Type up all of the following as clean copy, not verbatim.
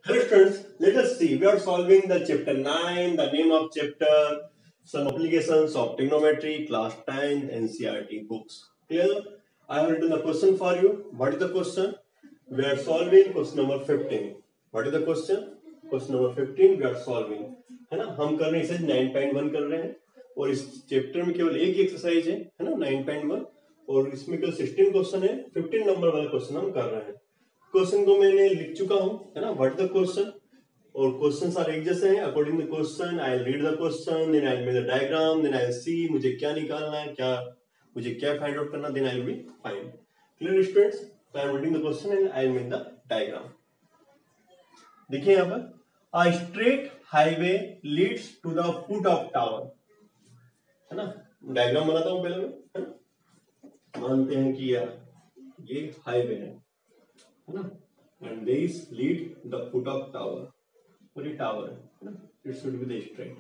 Hello students, let us see. We are solving the chapter 9, the name of chapter, some applications of trigonometry, class 10, NCERT books. Clear? I have written the question for you. What is the question? We are solving question number 15. What is the question? Question number 15 we are solving. है ना, हम कर रहे हैं इसे 9.1 कर रहे हैं और इस चैप्टर में केवल एक ही एक्सरसाइज है ना 9.1 और इसमें केवल 16 क्वेश्चन है। 15 नंबर वाला क्वेश्चन हम कर रहे हैं। क्वेश्चन को मैंने लिख चुका हूं है ना, व्हाट द क्वेश्चन, और क्वेश्चंस आर एक जैसे हैं। According the question I read the question, then I make the diagram, then I see मुझे क्या निकालना है, क्या मुझे क्या फाइंड आउट करना, then I will find. Clear students? तो I am reading the question and I make the diagram. देखिए यहाँ पर a straight highway leads to the foot of tower, है ना। डायग्राम बनाता हूं पहले मैं, है ना। मानते हैं कि ये हाईवे है ना, and these lead the foot of tower, और ये टावर है ना, it should be the straight,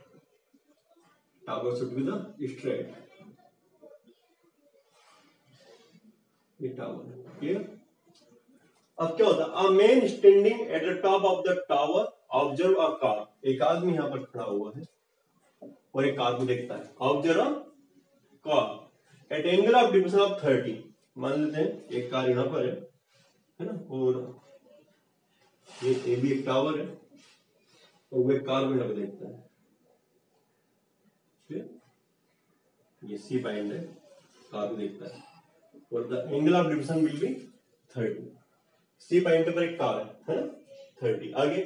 tower should be the straight, ये टावर है। क्लियर? अब क्या होता है, a man standing at the top of the tower observe a car, एक आदमी यहाँ पर खड़ा हुआ है और एक कार को देखता है। Observe a car eight angle of division of 30, मान लेते हैं एक कार यहाँ पर है ना, और ये भी एक टावर है और वो एक कार को यहाँ पे देखता है। ये सी पॉइंट है, कार को देखता है और the angle of division will be 30। C point पर एक कार है ना 30। आगे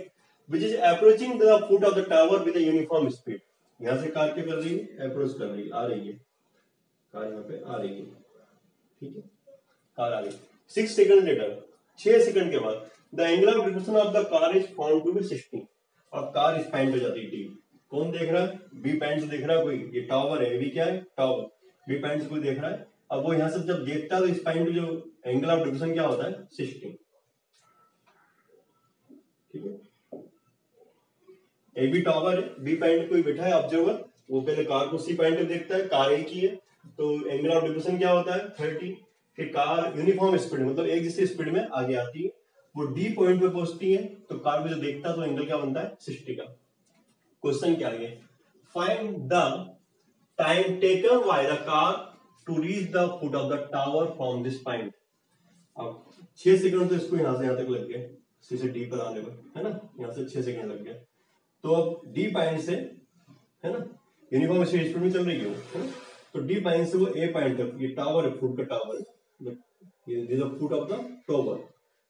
which is approaching the foot of the tower with uniform speed, यहां से कार क्या कर रही है, अप्रोच कर रही है, आ रही है कार, यहाँ पे आ रही है। ठीक है, कार आ रही। 6 सेकंड लेटर, 6 सेकंड के बाद the angle of division of the car is found to be 60। अब कार इस पॉइंट पे जाती है डी। कौन देख रहा है? बी पॉइंट से देख रहा है कोई, ये टावर है, बी क्या है, टावर। बी पॉइंट से कोई देख रहा है। अब वो यहां से जब देखता है तो इस पॉइंट पे जो एंगल ऑफ डिविजन क्या होता है, 60। ठीक है, ए बी टावर है, बी पॉइंट कोई बैठा है ऑब्जर्वर, वो पहले कार को सी पॉइंट पे देखता है, कार एक ही है तो एंगल ऑफ डिविजन क्या होता है 30। फिर कार यूनिफॉर्म स्पीड मतलब एक जैसी स्पीड में आगे आती है, वो डी पॉइंट पे पहुंचती है तो कार को जो देखता है तो एंगल क्या बनता है 60 का। क्वेश्चन क्या है, find the time taken by the car to reach the foot of the tower from this point. अब 6 सेकंड तो इसको यहां से यहां तक लग गए, सी से डी पर आने पर, है ना, यहां से 6 सेकंड लग गए। तो अब डी पॉइंट से, है ना, यूनिफॉर्म स्पीड में चल रही है ना, तो डी पॉइंट से वो ए पॉइंट तक, ये टावर है, फुट का टावर है, ये फुट ऑफ द टावर,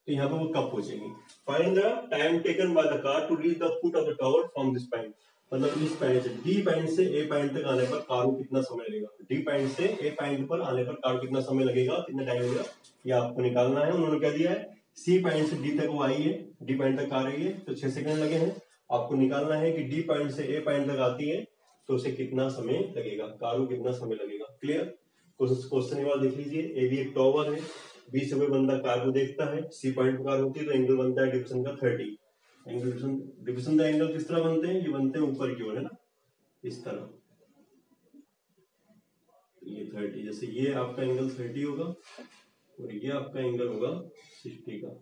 तो यहाँ पे वो कब पहुंचेंगे। Find the time taken by the car to reach the foot of the tower from this point, मतलब इस पॉइंट से डी पॉइंट से ए पॉइंट तक आने पर कार को कितना समय लगेगा, डी पॉइंट से ए पॉइंट पर आने पर कार को कितना समय लगेगा, कितना टाइम लगेगा, ये आपको निकालना है। उन्होंने क्या दिया है, सी पॉइंट से डी तक वो आई है, डी पॉइंट तक आ रही है तो 6 सेकंड लगे हैं। आपको निकालना है कि डी पॉइंट से ए पॉइंट तक आती है तो उसे कितना समय लगेगा, कार को कितना समय लगेगा। क्लियर? क्वेश्चन एक बार देख लीजिए, ए भी एक टावर है, बी से कोई बंदा कार को देखता है, सी पॉइंट पर कार होती है तो एंगल बनता है डिविजन का 30। एंगल डिविजन का एंगल किस तरह बनते हैं, ये बनते हैं ऊपर की ओर, है ना, इस तरह। ये 30, जैसे ये आपका एंगल 30 होगा और ये आपका एंगल होगा 60 का,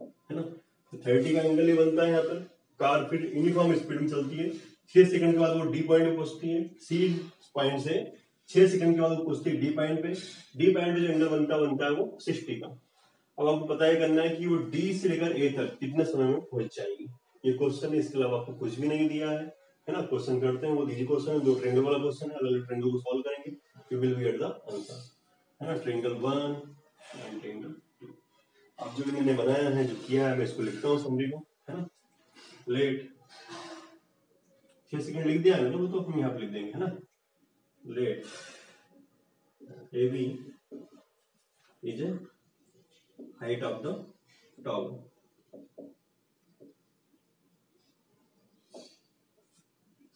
है ना। तो 30 का एंगल ही बनता है यहाँ पर। कार फिर यूनिफॉर्म स्पीड में चलती है, 6 सेकंड के बाद वो डी पॉइंट पे पहुंचती है, सी पॉइंट से 6 सेकंड के बाद वो पहुंचती है डी पॉइंट पे। डी पॉइंट पे जो एंगल बनता है वो 60 का। अब आपको पता है करना है कि वो डी से लेकर ए तक कितने समय में पहुंच जाएगी। ये क्वेश्चन है, इसके अलावा आपको कुछ भी नहीं दिया है ना। क्वेश्चन करते हैं, वो इजी क्वेश्चन है, 2 ट्रायंगल वाला क्वेश्चन है, अलग ट्रायंगल को सॉल्व करेंगे, you will get the answer, है ना। Triangle 1 and triangle 2। अब जो मैंने बनाया है, जो किया है, मैं इसको लिखता हूँ समरी को, है ना। लेट 6 सेकंड लिख दिया है ना, वो तो हम यहाँ पे लिख देंगे, है ना। Let A B is a height of the tower,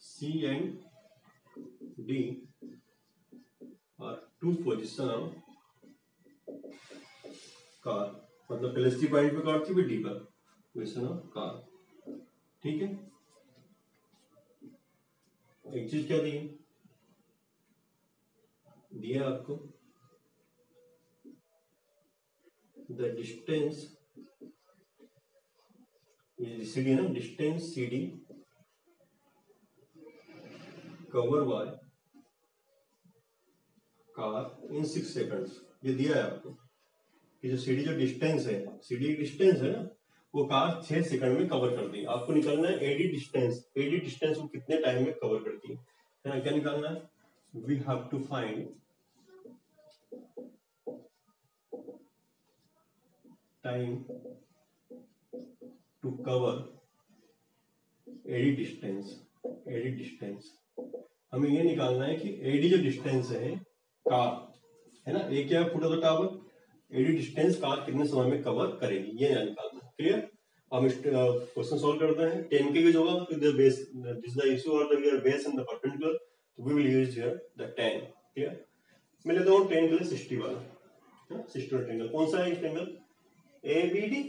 C and D are 2 position of car, मतलब पहले सी पॉइंट पे कार थी, फिर डी पर पोजिशन ऑफ कार। ठीक है, एक चीज क्या दी, दिया आपको द डिस्टेंस ये CD है ना, distance CD cover by car in 6 seconds. ये दिया है आपको कि जो CD जो डिस्टेंस है, CD डिस्टेंस है ना, वो कार 6 सेकंड में कवर करती है। आपको निकालना है एडी डिस्टेंस। एडी डिस्टेंस वो कितने टाइम में कवर करती है ना, क्या निकालना है? We have to find time to cover AD distance. AD distance हमें ये निकालना है कि एडी जो डिस्टेंस है कार है ना, एक क्या foot of the tower, AD distance car कितने समय में कवर करेगी, ये निकालना है। क्लियर? हम क्वेश्चन सॉल्व करते हैं। 10 के यूज होगा तो the base this the issue और the base and the perpendicular, तो we will use here the 10। Clear? मैं लेता हूं 10 के लिए 60 वाला है ना, 60 वाला ट्रायंगल। कौन सा है ये ट्रायंगल? एबीडी,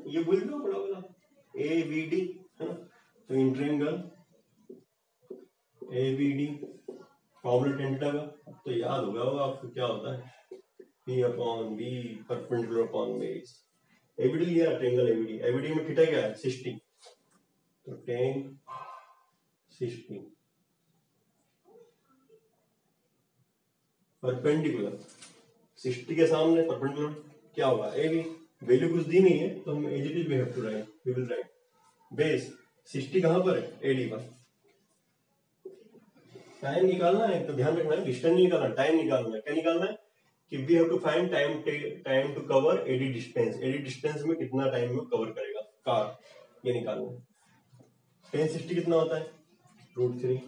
ये भूल लो बड़ा वाला एबीडी है ना। तो इन ट्रायंगल एबीडी फॉर्मूला टेंटा का तो याद होगा वो आपको, क्या होता है? P upon B perpendicular upon base. ABD लिया ट्रायंगल एबीडी, एबीडी में थीटा क्या है? 60, तो 10 60 परपेंडिकुलर 60 के सामने परपेंडिकुलर क्या होगा? AB। वैल्यू कुछ दी नहीं है तो हम as it is we have to write, we will write base 60 कहां पर है? AD पर। टाइम निकालना है तो ध्यान रखना है, डिस्टेंस नहीं निकालना, टाइम निकालना है। क्या निकालना है कि we have to find time to cover AD distance. AD distance में कितना टाइम में कवर करेगा कार, ये निकालना है। 10 60 कितना होता है? √3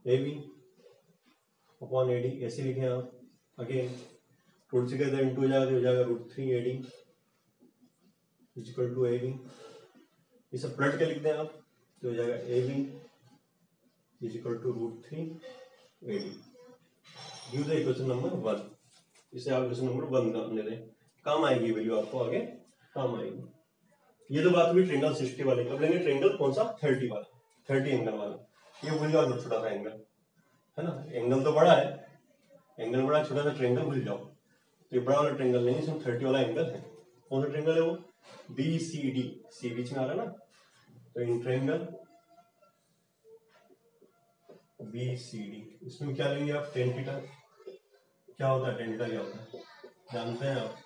AB अपॉन AD, ऐसे लिखे आप। अगेन √3 का इधर इंटू हो जाएगा √3 AD इक्वल टू AB। ये सब प्लट के लिख दें आप तो हो जाएगा AB is equal to √3 AD। Give the equation number 1। इसे आप इक्वेशन नंबर 1 का ले लें, काम आएगी वैल्यू आपको, आगे काम आएगी। ये तो बात हुई ट्रायंगल 60 वाले। अब लेंगे ट्रायंगल कौन सा? 30 वाला, 30 एंगल वाला। ये भूल जाओ, छोटा सा एंगल है ना, एंगल तो बड़ा है, एंगल बड़ा, छोटा सा ट्रायंगल भूल जाओ। तो ये बड़ा वाला ट्रायंगल नहीं, इसमें 30 वाला एंगल है। कौन सा ट्रायंगल है वो? BCD, सी बीच में आ रहा है ना, तो इन ट्रायंगल BCD, इसमें क्या लेंगे आप? tan theta. क्या होता है tan थीटा? क्या होता है जानते हैं आप?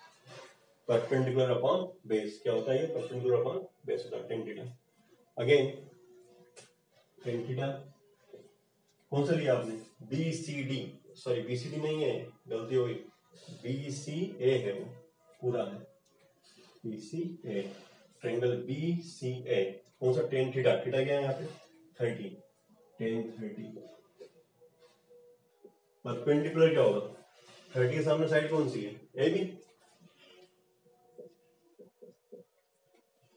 Perpendicular upon base. क्या होता है ये? परपेंडिकुलर अपॉन बेस होता है tan theta. Again tan theta कौन सा लिया आपने? BCD, सॉरी BCD नहीं है, गलती हो गई, BCA है, वो पूरा है BCA, ट्रायंगल BCA। कौन सा? tan theta. थीटा क्या है यहाँ पे? 30, tan 30। परपेंडिकुलर क्या होगा? 30 के सामने साइड कौन सी है? AB।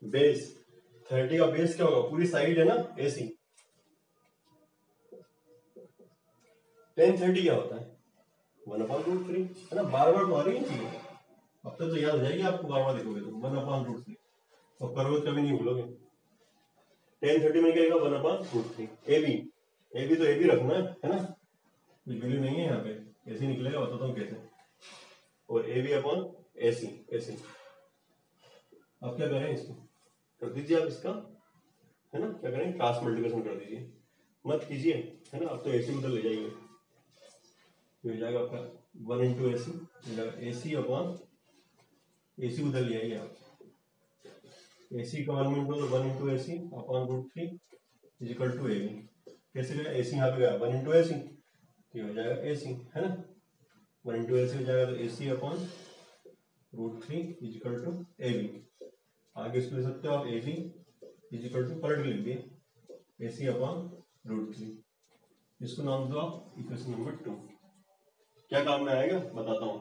बेस 30 का बेस क्या होगा? पूरी साइड है ना AC। tan 30 क्या होता है? 1/√3 है ना। बार बार तो आ रही है चीजें, अब तक तो याद हो जाएगी आपको, बार बार देखोगे तो 1/√3 और करोगे कभी नहीं भूलोगे। tan 30 में क्या आएगा? 1/√3 AB तो AB रखना है ना, वैल्यू नहीं है यहाँ पे, ऐसे निकलेगा, बताता हूँ कैसे। और AB अपॉन AC, ऐसे आप क्या करें, इसको कर दीजिए आप, इसका है ना, क्या करें, क्रॉस मल्टीप्लिकेशन कर दीजिए, मत कीजिए है ना। आप तो AC उधर ले जाइए, हो जाएगा आपका 1 into AC, AC upon AC उधर ले आइए आप, AC का 1 into AC upon √3 is equal to AB। कैसे गया? AC यहाँ पे गया 1 इंटू AC, ये हो जाएगा AC है ना, 1 इंटू AC हो जाएगा, तो AC upon √3 is equal to AB। आगे इसको ले सकते हो आप, AB इज इक्वल टू, पलट के लिख दिए AC अपॉन √3। इसको नाम दो आप इक्वेशन नंबर 2। क्या काम में आएगा बताता हूँ,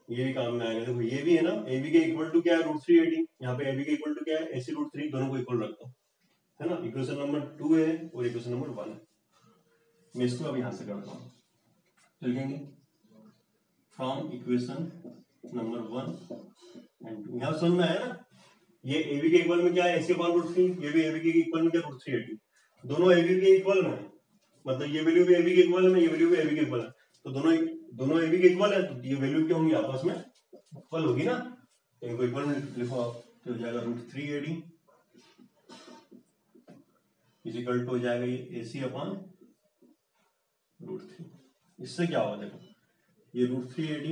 ये भी काम में आएगा। देखो ये भी है ना, AB के इक्वल टू क्या है? √3 AD। यहाँ पे AB के इक्वल टू क्या है? AC √3, दोनों को इक्वल रखता हूँ है ना। इक्वेशन नंबर 2 है और इक्वेशन नंबर 1 है। मैं इसको अब यहां से करता हूँ, तो लिखेंगे फ्रॉम इक्वेशन नंबर 1 एंड 2। यहाँ समझ में आया ना, ये AB के इक्वल में क्या है? AC अपॉन √3, ये भी AB के इक्वल में क्या? √3 AD। दोनों AB के इक्वल में है, मतलब ये वैल्यू भी AB के इक्वल में, ये वैल्यू भी AB के इक्वल है, तो दोनों AB के इक्वल है, तो ये वैल्यू क्या होंगी? आपस में इक्वल होगी ना, तो इनको इक्वल में लिखो आप। तो तो हो जाएगा √3 AD इजिकल टू हो जाएगा ये AC अपॉन √3। इससे क्या होगा देखो, ये √3 AD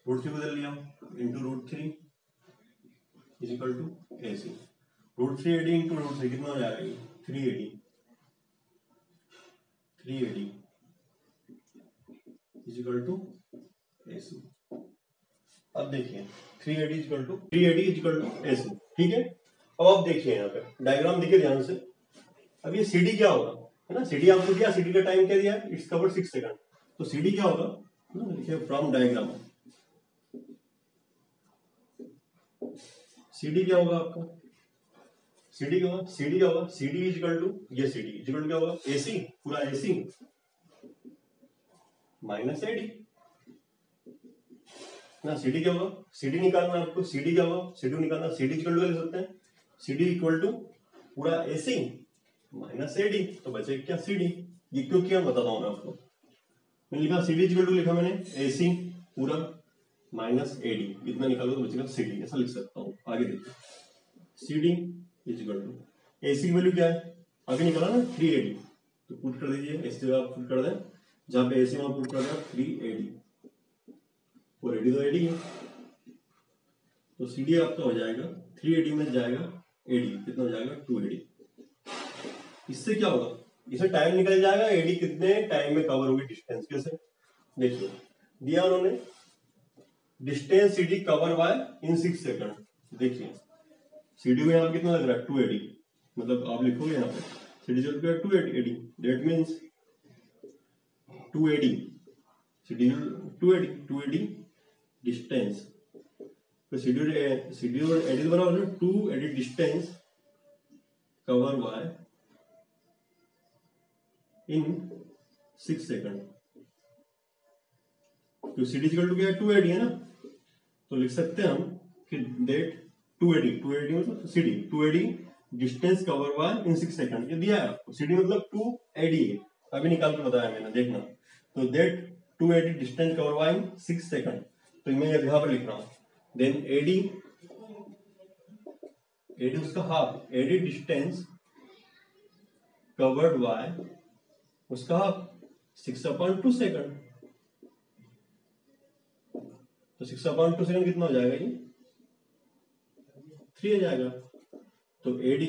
√3 बदल लिया into √3 is equal to AC। √3 AD into √3 कितना हो जाएगा ये 3 AD इजिकल टू AC। अब देखिए 3 AD इजिकल टू AC, ठीक है। अब आप देखिए यहाँ पे डायग्राम देखिए ध्यान से। अब ये CD क्या होगा, है ना, CD आपको दिया, CD का टाइम क्या दिया, इट्स कवर 6 सेकंड। तो CD क्या होगा, देखिए फ्रॉम डायग्राम CD क्या होगा आपका, CD क्या होगा, CD इजिकल टू ये CD इजिकल टू क्या होगा AC, पूरा AC माइनस AD ना। CD क्या होगा, CD निकालना है आपको, CD क्या होगा, CD निकालना, CD इक्वल टू लिख सकते हैं, CD इक्वल टू पूरा AC माइनस AD, तो बचे क्या CD। ये क्यों किया बताता हूं मैं आपको। मैंने लिखा CD इक्वल टू, लिखा मैंने AC पूरा माइनस AD, इतना निकालो तो बचेगा CD, ऐसा लिख सकता हूँ। आगे देखिए CD इक्वल टू AC की वैल्यू क्या है, आगे निकाला ना 3 AD, तो पुट कर दीजिए, इस जगह आप पुट कर दें, जहां पे AC वहां पुट कर दें 3 AD, और AD तो AD है, तो CD आपका हो जाएगा 3 AD में जाएगा AD, कितना हो जाएगा 2 AD। इससे क्या होगा, इसे टाइम निकल जाएगा, AD कितने टाइम में कवर होगी डिस्टेंस। कैसे देखिए, दिया उन्होंने distance CD cover by in 6 second. देखिए CD में यहाँ कितना लग रहा है 2 AD, मतलब आप लिखोगे यहाँ पे CD जो है 2 AD, that means 2 AD, CD 2 AD distance, तो CD और AD बराबर है 2 AD डिस्टेंस कवर बाय इन 6 सेकंड। तो CD इक्वल टू क्या है 2 AD है ना, तो लिख सकते हैं हम कि दैट 2 AD मतलब CD 2 AD distance cover bye इन 6 सेकंड। ये दिया है आपको, CD मतलब 2 AD है, अभी निकाल के बताया मैंने, देखना। तो that 2 AD distance cover bye in 6 second, तो मैं यहाँ पर लिख रहा हूँ, देन AD उसका half, AD distance covered by उसका हाफ 6/2 सेकंड, तो 6/2 सेकंड कितना हो जाएगा, ये 3 आ जाएगा। तो AD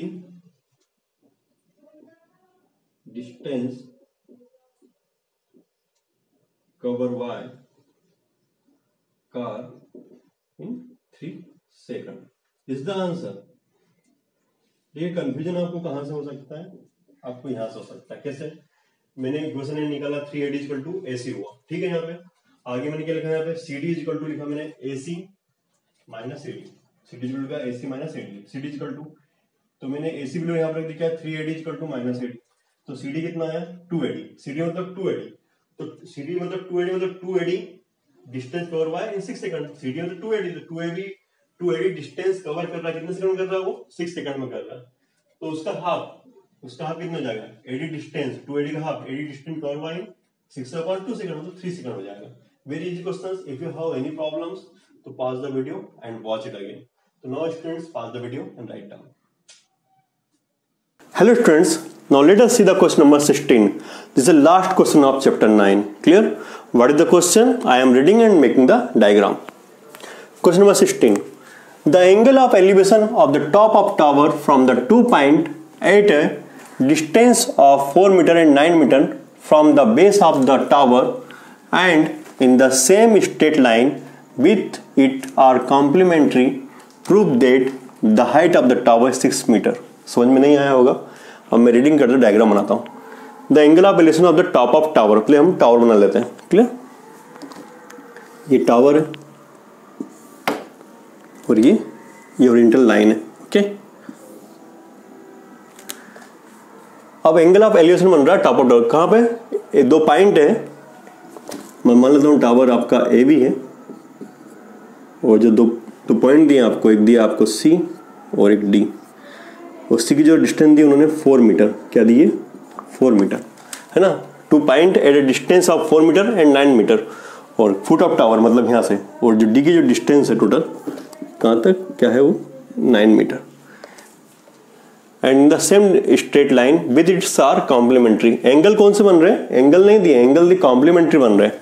distance cover by car in 3 second is the answer. ये कंफ्यूजन आपको कहां से हो सकता है, आपको यहां से हो सकता है। कैसे, मैंने क्वेश्चन निकाला 3 AD इक्वल टू AC हुआ, ठीक है। यहाँ पे आगे मैंने क्या लिखा, यहाँ पे CD इक्वल टू लिखा मैंने AC minus AD, CD equal to AC minus AD, CD equal to, तो मैंने AC वैल्यू यहाँ पर लिखा है 3 AD equal to minus AD, तो CD कितना आया 2 AD, CD मतलब 2 AD, तो CD मतलब 2 AD मतलब 2 AD डिस्टेंस कवर बाय इन 6 सेकंड। CD मतलब 2 AD, तो 2 AD डिस्टेंस कवर कर रहा है, कितने सेकंड में कर रहा है वो 6 सेकंड में कर रहा है। तो उसका हाफ कितना हो जाएगा, AD डिस्टेंस 2 AD का half, AD distance cover by 6/2 second, मतलब 3 सेकंड हो जाएगा। Very easy questions. If you have any problems तो pause the video and watch it again. तो now students, pause the video and write down. Hello students, now let us see the question number 16. This is the last question of chapter 9. Clear? What is the question? I am reading and making the diagram. Question number 16. The angle of elevation of the top of tower from the 2 point at a distance of 4 meter and 9 meter from the base of the tower and in the same straight line with it are complementary. Prove that the height of the tower is 6 meter. समझ में नहीं आया होगा, अब मैं reading करते diagram बनाता हूं। The angle of elevation of the top of tower, पहले हम टावर बना लेते हैं। क्लियर, ये टावर है और ये ओरिएंटल लाइन है। ओके, अब एंगल ऑफ एलिवेशन बन रहा है टॉप ऑफ टावर, कहां पे, ये 2 पॉइंट है। मैं मान लेता हूं टावर आपका ए बी है, और जो दो पॉइंट दिए आपको, एक दिया आपको सी और एक डी। उसकी की जो डिस्टेंस दी उन्होंने 4 मीटर, क्या दिए 4 मीटर, है ना। 2 point at a distance of 4 metre and 9 metre, और फुट ऑफ टावर मतलब यहाँ से, और जो डी की जो डिस्टेंस है टोटल कहाँ तक, क्या है वो, 9 metre. And the same straight line with its are complementary. Angle कौन से बन रहे हैं, एंगल नहीं दिए, एंगल दी कॉम्प्लीमेंट्री बन रहे हैं।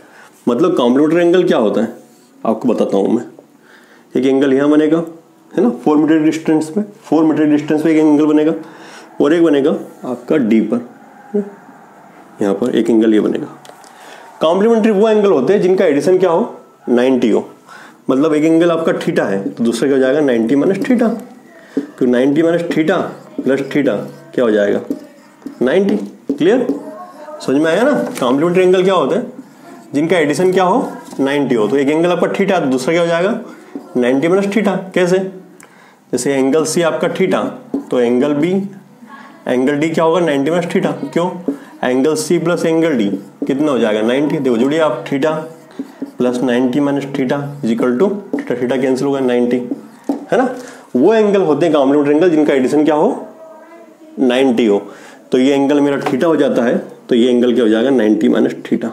मतलब कॉम्प्लीमेंट्री एंगल क्या होता है आपको बताता हूँ मैं। एक एंगल यहाँ बनेगा, है ना, 4 मीटर डिस्टेंस पे, 4 मीटर डिस्टेंस पे एक एंगल बनेगा, और एक बनेगा आपका डी पर, यहाँ पर एक एंगल ये बनेगा। कॉम्प्लीमेंट्री वो एंगल होते हैं जिनका एडिशन क्या हो, 90 हो। मतलब एक एंगल आपका थीटा है तो दूसरा क्या हो जाएगा, 90 माइनस थीटा। तो 90 माइनस थीटा प्लस थीटा क्या हो जाएगा, 90। क्लियर, समझ में आया ना। कॉम्प्लीमेंट्री एंगल क्या होते हैं, जिनका एडिशन क्या हो, 90 हो। तो एक एंगल आपका थीटा तो दूसरा क्या हो जाएगा, 90 माइनस थीटा। कैसे, जैसे एंगल सी आपका थीटा तो एंगल बी, एंगल डी क्या होगा, 90 माइनस थीटा। क्यों, angle C plus angle D कितना हो जाएगा, 90। देखो जोड़िए आप, theta plus 90 minus theta is equal to theta, theta cancel होगा 90, है ना। वो एंगल होते हैं कॉम्प्लीमेंट्री एंगल जिनका एडिशन क्या हो, 90 हो। तो ये एंगल मेरा थीटा हो जाता है, तो ये एंगल क्या हो जाएगा, 90 माइनस थीटा।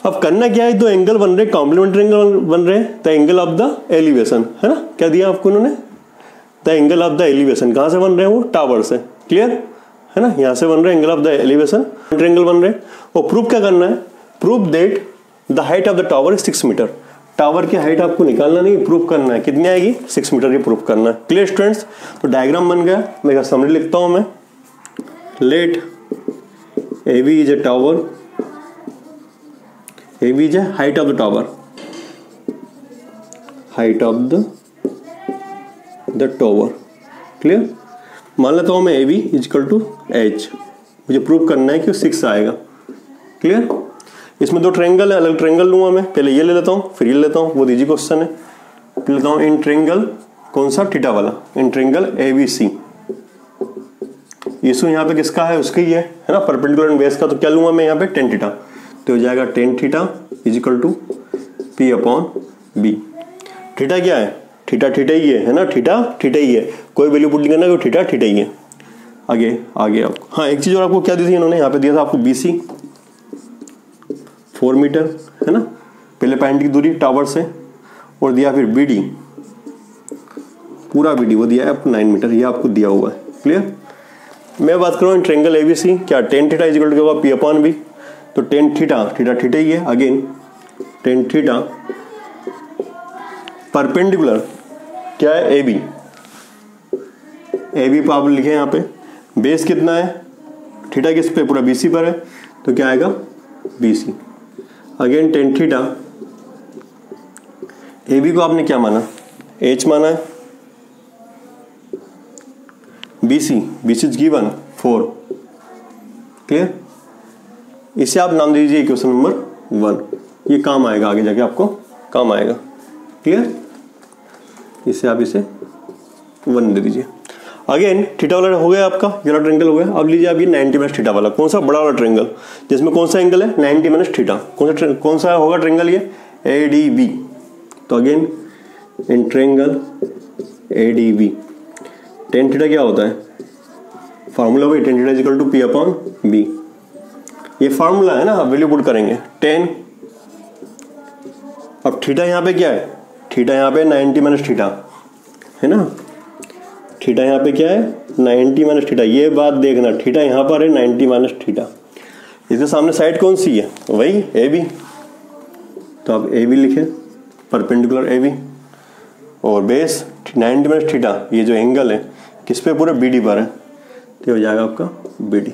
अब करना क्या है, दो एंगल बन रहे, कॉम्प्लीमेंट्री एंगल बन रहे, the angle of the elevation, है ना। क्या दिया आपको उन्होंने, the angle of the elevation. कहां से बन रहे हैं वो, टावर से। क्लियर है ना, यहां से बन रहे angle of the elevation, angle बन रहे। और प्रूफ क्या करना है, proof that the height of the tower is 6 metre. Tower की हाइट आपको निकालना नहीं, प्रूफ करना है। कितनी आएगी, 6 मीटर की प्रूफ करना है। क्लियर स्टूडेंट्स, तो डायग्राम बन गया। मैं समरी लिखता हूं मैं, let A B is a tower, A B is a height of the tower, height of the tower. Clear, मान लेता हूं मैं A B is equal to H, मुझे प्रूव करना है कि 6 आएगा। क्लियर, इसमें 2 ट्रायंगल है, अलग ट्रायंगल लूंगा मैं। पहले ये ले लेता हूं, फिर ये लेता हूं, बहुत इजी क्वेश्चन है। लेता हूं इन ट्रायंगल, कौन सा, थीटा वाला, in triangle A B C. Issue यहाँ पे किसका है, उसका ही है ना, परपेंडिकुलर बेस का। तो क्या लूंगा मैं यहाँ पे, tan थीटा। तो हो जाएगा tan theta is equal to P upon B. Theta क्या है, थीटा थीटा ही है ना, थीटा थीटा ही है, कोई वैल्यू पुट नहीं करना, कोई थीटा थीटा ही है। आगे आगे आपको, हाँ एक चीज और आपको क्या दी थी इन्होंने, यहाँ पे दिया था आपको BC 4 मीटर, है ना, पहले पॉइंट की दूरी टावर से, और दिया फिर BD, पूरा BD वो दिया है आपको 9 मीटर, ये आपको दिया हुआ है। क्लियर, मैं बात कर रहा हूँ ट्रायंगल ABC, क्या tan theta is equal to होगा P अपॉन बी। तो tan थीटा, थीटा थीटा ही है, अगेन tan थीटा परपेंडिकुलर क्या है, AB, AB पर आप लिखे यहाँ पे, बेस कितना है, थीटा किस पे, पूरा BC पर है, तो क्या आएगा BC। Again tan theta, AB को आपने क्या माना, H माना है, BC इज गिवन 4। क्लियर, इसे आप नाम दीजिए इक्वेशन नंबर 1, ये काम आएगा, आगे जाके आपको काम आएगा। क्लियर, इसे आप इसे 1 दे दीजिए। अगेन थीटा वाला हो गया आपका, ये वाला ट्रायंगल हो गया। अब लीजिए आप ये 90 माइनस थीटा वाला, कौन सा, बड़ा वाला ट्रायंगल, जिसमें कौन सा एंगल है, 90 माइनस थीटा। कौन सा होगा ट्रायंगल, ये ADB। तो again in triangle ADB, tan theta क्या होता है, फार्मूला भाई tan theta is equal to P upon B. ये फार्मूला है ना, आप वैल्यू पुट करेंगे tan। अब थीटा यहाँ पे क्या है, थीटा यहाँ पे 90 माइनस थीटा है ना, थीटा यहाँ पे क्या है, 90 माइनस थीटा। ये बात देखना, थीटा यहाँ पर है 90 माइनस थीटा, इसके सामने साइड कौन सी है, वही AB। तो आप AB लिखे, परपेंडिकुलर AB, और बेस 90 माइनस थीटा, ये जो एंगल है किस पे, पूरे BD पर है, तो हो जाएगा आपका BD।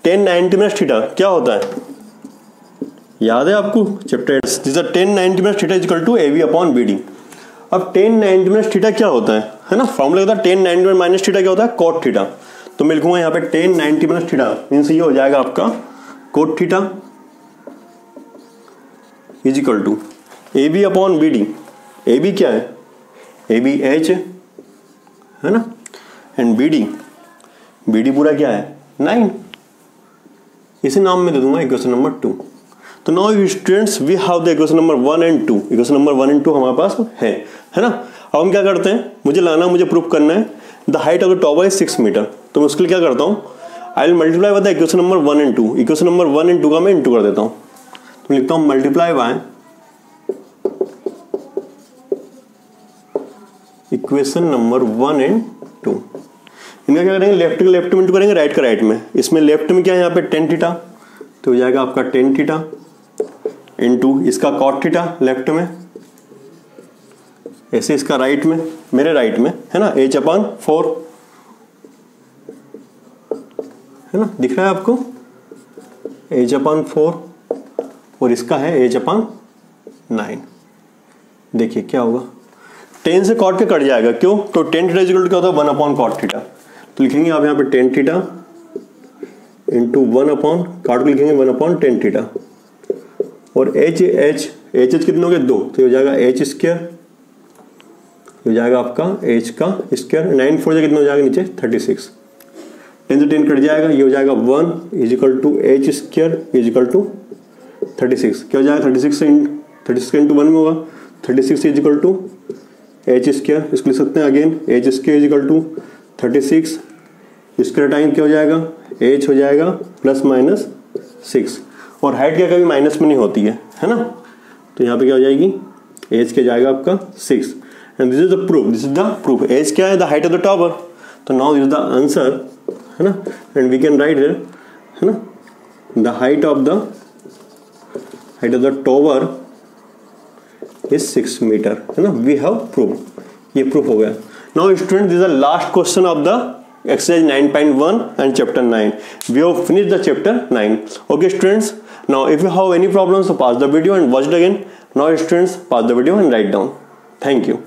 tan 90 माइनस थीटा क्या होता है, याद है आपको chapter, this is tan 90 minus theta is equal to AB upon BD। अब tan 90 माइनस थीटा क्या होता है ना, फॉर्मूला होता है tan 90 माइनस थीटा क्या होता है, cot थीटा। तो मैं लिखूंगा यहाँ पे tan 90 माइनस थीटा मींस ये हो जाएगा आपका cot theta is equal to AB upon BD। AB क्या है, AB H है ना, एंड BD पूरा क्या है 9। इसे नाम में दे दूंगा इक्वेशन नंबर 2। तो now students we have the equation number 1 and 2। Equation number 1 and 2 हमारे पास है ना। अब हम क्या करते हैं, मुझे प्रूफ करना है the height of the tower is 6 metre. तो मैं उसके लिए क्या करता हूँ, I will multiply by the equation number 1 and 2। Equation number 1 and 2 का मैं इंटू कर देता हूँ। तो लिखता हूँ multiply by equation number 1 and 2। इनका क्या करेंगे, लेफ्ट का लेफ्ट में इंटू करेंगे, राइट का राइट में। इसमें लेफ्ट में क्या है, यहाँ पे टेन थीटा, तो हो जाएगा आपका टेन थीटा इंटू इसका कॉट थीटा लेफ्ट में, ऐसे इसका राइट में, मेरे राइट में है ना, h/4 है ना, दिख रहा है आपको, h/4 और इसका है h/9। देखिए क्या होगा, 10 से कॉट के कट जाएगा, क्यों, तो टेन थीटा इक्वल टू क्या होता है 1/cot थीटा, तो लिखेंगे आप यहाँ पे टेन थीटा इंटू 1/, कॉट को लिखेंगे 1/10 थीटा, और एच कितने हो गए 2, तो ये हो जाएगा h², हो जाएगा आपका h का स्क्वायर, 9 4 कितना हो जाएगा नीचे 36, 10 से 10 कट जाएगा, ये हो जाएगा 1 is equal to h² is equal to 36, क्या हो जाएगा 36 इंटू 1 में होगा 36 इजिकल टू h², इसको लिख सकते हैं again h² is equal to 36, square time क्या हो जाएगा h हो जाएगा ±6, और हाइट क्या कभी माइनस में नहीं होती है ना, तो यहाँ पे क्या हो जाएगी h क्या जाएगा आपका 6, and this is the proof, h क्या है the height of the tower, तो now this is the answer है ना, and we can write here है ना, the height of the tower is 6 metre है ना, वी हैव प्रूफ, ये प्रूफ हो गया। Now student this is the last question of the exercise 9.1 and chapter 9. We have finished the chapter 9. Okay students, now if you have any problems, so pause the video and watch it again. Now students, pause the video and write down. Thank you.